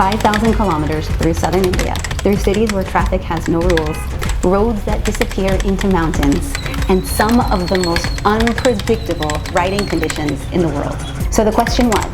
5,000 kilometers through southern India, through cities where traffic has no rules, roads that disappear into mountains, and some of the most unpredictable riding conditions in the world. So the question was,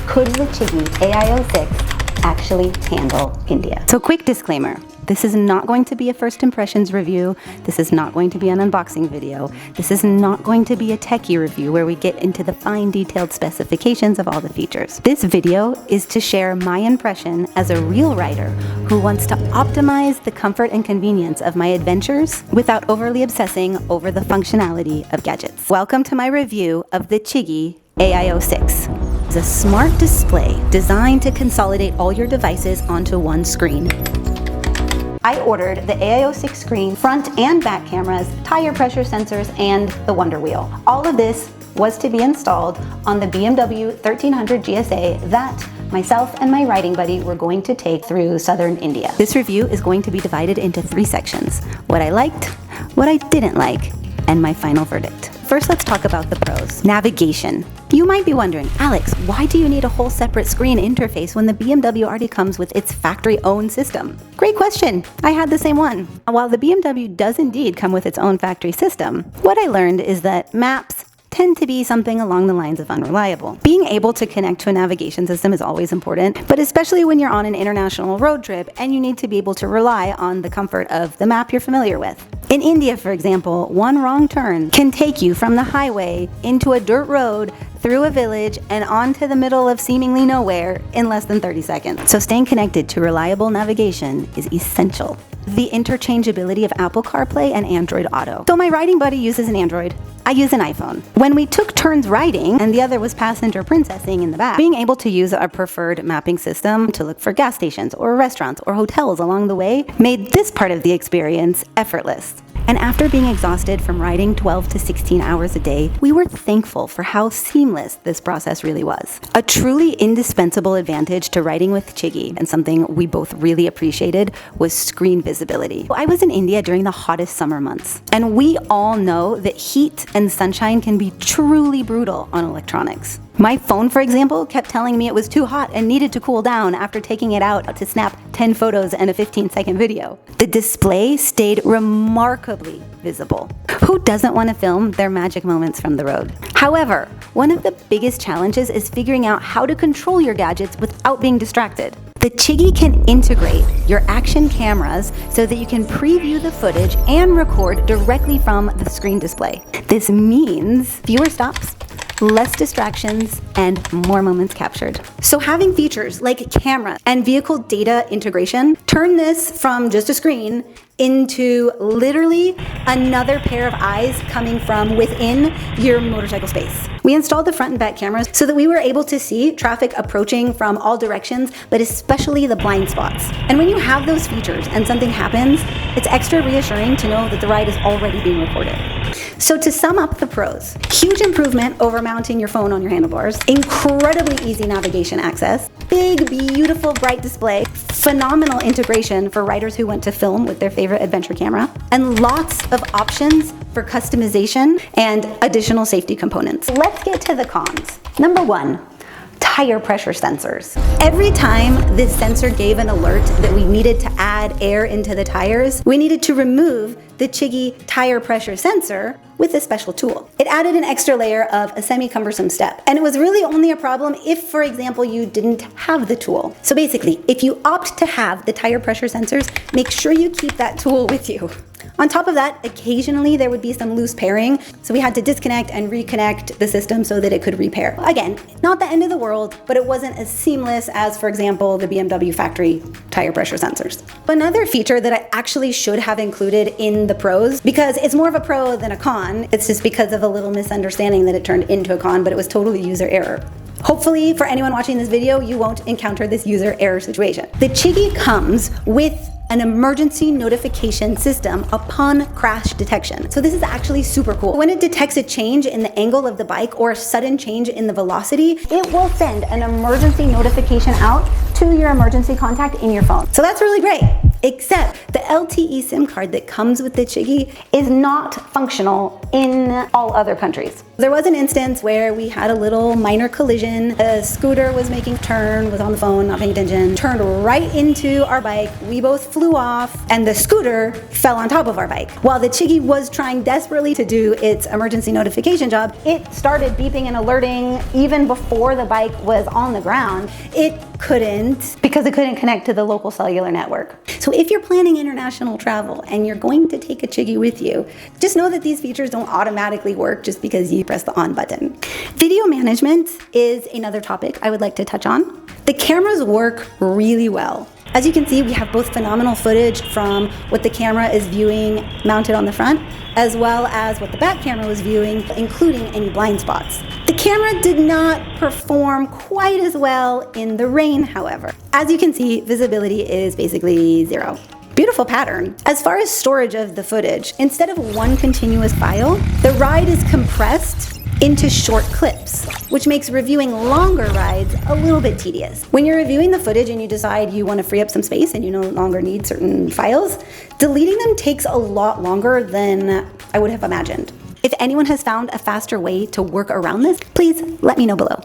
could the CHIGEE AIO-6 actually handle India? So quick disclaimer. This is not going to be a first impressions review. This is not going to be an unboxing video. This is not going to be a techie review where we get into the fine detailed specifications of all the features. This video is to share my impression as a real rider who wants to optimize the comfort and convenience of my adventures without overly obsessing over the functionality of gadgets. Welcome to my review of the CHIGEE AIO-6. It's a smart display designed to consolidate all your devices onto one screen. I ordered the AIO-6 screen, front and back cameras, tire pressure sensors, and the Wonder Wheel. All of this was to be installed on the BMW 1300 GSA that myself and my riding buddy were going to take through southern India. This review is going to be divided into 3 sections: what I liked, what I didn't like, and my final verdict. First, let's talk about the pros. Navigation. You might be wondering, Alex, why do you need a whole separate screen interface when the BMW already comes with its factory-owned system? Great question. I had the same one. While the BMW does indeed come with its own factory system, what I learned is that maps tend to be something along the lines of unreliable. Being able to connect to a navigation system is always important, but especially when you're on an international road trip and you need to be able to rely on the comfort of the map you're familiar with. In India, for example, one wrong turn can take you from the highway into a dirt road, through a village, and onto the middle of seemingly nowhere in less than 30 seconds. So staying connected to reliable navigation is essential. The interchangeability of Apple CarPlay and Android Auto. So my riding buddy uses an Android. I use an iPhone. When we took turns riding and the other was passenger princessing in the back, being able to use our preferred mapping system to look for gas stations or restaurants or hotels along the way made this part of the experience effortless. And after being exhausted from riding 12 to 16 hours a day, we were thankful for how seamless this process really was. A truly indispensable advantage to riding with CHIGEE, and something we both really appreciated, was screen visibility. I was in India during the hottest summer months, and we all know that heat and sunshine can be truly brutal on electronics. My phone, for example, kept telling me it was too hot and needed to cool down after taking it out to snap 10 photos and a 15-second video. The display stayed remarkably visible. Who doesn't want to film their magic moments from the road? However, one of the biggest challenges is figuring out how to control your gadgets without being distracted. The CHIGEE can integrate your action cameras so that you can preview the footage and record directly from the screen display. This means fewer stops, less distractions, and more moments captured. So having features like camera and vehicle data integration turn this from just a screen into literally another pair of eyes coming from within your motorcycle space. We installed the front and back cameras so that we were able to see traffic approaching from all directions, but especially the blind spots. And when you have those features and something happens, it's extra reassuring to know that the ride is already being recorded. So to sum up the pros, huge improvement over mounting your phone on your handlebars, incredibly easy navigation access, big, beautiful, bright display, phenomenal integration for riders who want to film with their favorite adventure camera, and lots of options for customization and additional safety components. Let's get to the cons. Number 1. Tire pressure sensors. Every time this sensor gave an alert that we needed to add air into the tires, we needed to remove the CHIGEE tire pressure sensor with a special tool. It added an extra layer of a semi-cumbersome step, and it was really only a problem if, for example, you didn't have the tool. So basically, if you opt to have the tire pressure sensors, make sure you keep that tool with you. On top of that, occasionally there would be some loose pairing, so we had to disconnect and reconnect the system so that it could repair. Again, not the end of the world, but it wasn't as seamless as, for example, the BMW factory tire pressure sensors. Another feature that I actually should have included in the pros, because it's more of a pro than a con, it's just because of a little misunderstanding that it turned into a con, but it was totally user error. Hopefully, for anyone watching this video, you won't encounter this user error situation. The CHIGEE comes with an emergency notification system upon crash detection. So this is actually super cool. When it detects a change in the angle of the bike or a sudden change in the velocity, it will send an emergency notification out to your emergency contact in your phone. So that's really great. except the LTE SIM card that comes with the CHIGEE is not functional in all other countries. There was an instance where we had a little minor collision. A scooter was making a turn, was on the phone, not paying attention, turned right into our bike. We both flew off and the scooter fell on top of our bike. While the CHIGEE was trying desperately to do its emergency notification job, it started beeping and alerting even before the bike was on the ground. It couldn't, because it couldn't connect to the local cellular network. So if you're planning international travel and you're going to take a CHIGEE with you, just know that these features don't automatically work just because you press the on button. Video management is another topic I would like to touch on. The cameras work really well. As you can see, we have both phenomenal footage from what the camera is viewing mounted on the front, as well as what the back camera was viewing, including any blind spots. The camera did not perform quite as well in the rain, however. As you can see, visibility is basically zero. Beautiful pattern. As far as storage of the footage, instead of one continuous file, the ride is compressed into short clips, which makes reviewing longer rides a little bit tedious. When you're reviewing the footage and you decide you want to free up some space and you no longer need certain files, deleting them takes a lot longer than I would have imagined. If anyone has found a faster way to work around this, please let me know below.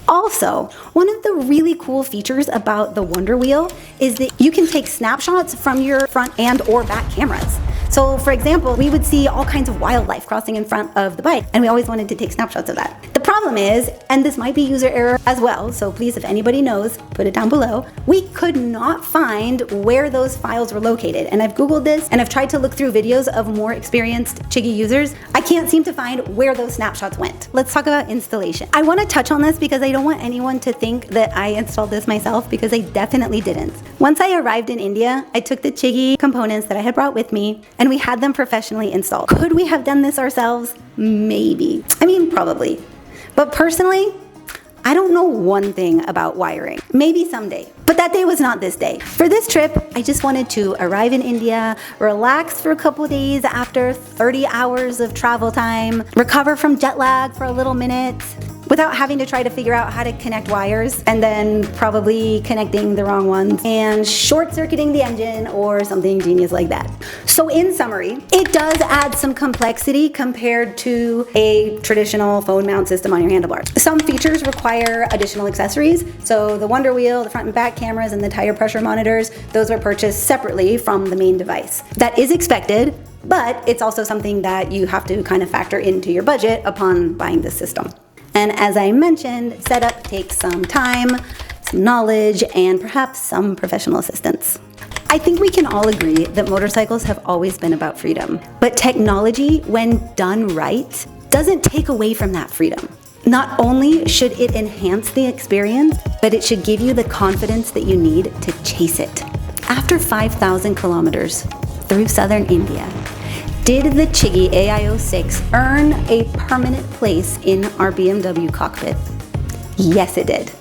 Also, one of the really cool features about the Wonder Wheel is that you can take snapshots from your front and or back cameras. So for example, we would see all kinds of wildlife crossing in front of the bike, and we always wanted to take snapshots of that. The problem is, and this might be user error as well, so please, if anybody knows, put it down below, we could not find where those files were located. And I've Googled this, and I've tried to look through videos of more experienced CHIGEE users. I can't seem to find where those snapshots went. Let's talk about installation. I want to touch on this because I don't want anyone to think that I installed this myself, because I definitely didn't. Once I arrived in India, I took the CHIGEE components that I had brought with me, and we had them professionally installed. Could we have done this ourselves? Maybe. I mean, probably. But personally, I don't know one thing about wiring. Maybe someday. But that day was not this day. For this trip, I just wanted to arrive in India, relax for a couple days after 30 hours of travel time, recover from jet lag for a little minute, without having to try to figure out how to connect wires and then probably connecting the wrong ones and short-circuiting the engine or something genius like that. So in summary, it does add some complexity compared to a traditional phone mount system on your handlebars. Some features require additional accessories. So the Wonder Wheel, the front and back cameras, and the tire pressure monitors, those were purchased separately from the main device. That is expected, but it's also something that you have to kind of factor into your budget upon buying this system. And as I mentioned, setup takes some time, some knowledge, and perhaps some professional assistance. I think we can all agree that motorcycles have always been about freedom, but technology, when done right, doesn't take away from that freedom. Not only should it enhance the experience, but it should give you the confidence that you need to chase it. After 5,000 kilometers through southern India, did the CHIGEE AIO-6 earn a permanent place in our BMW cockpit? Yes, it did.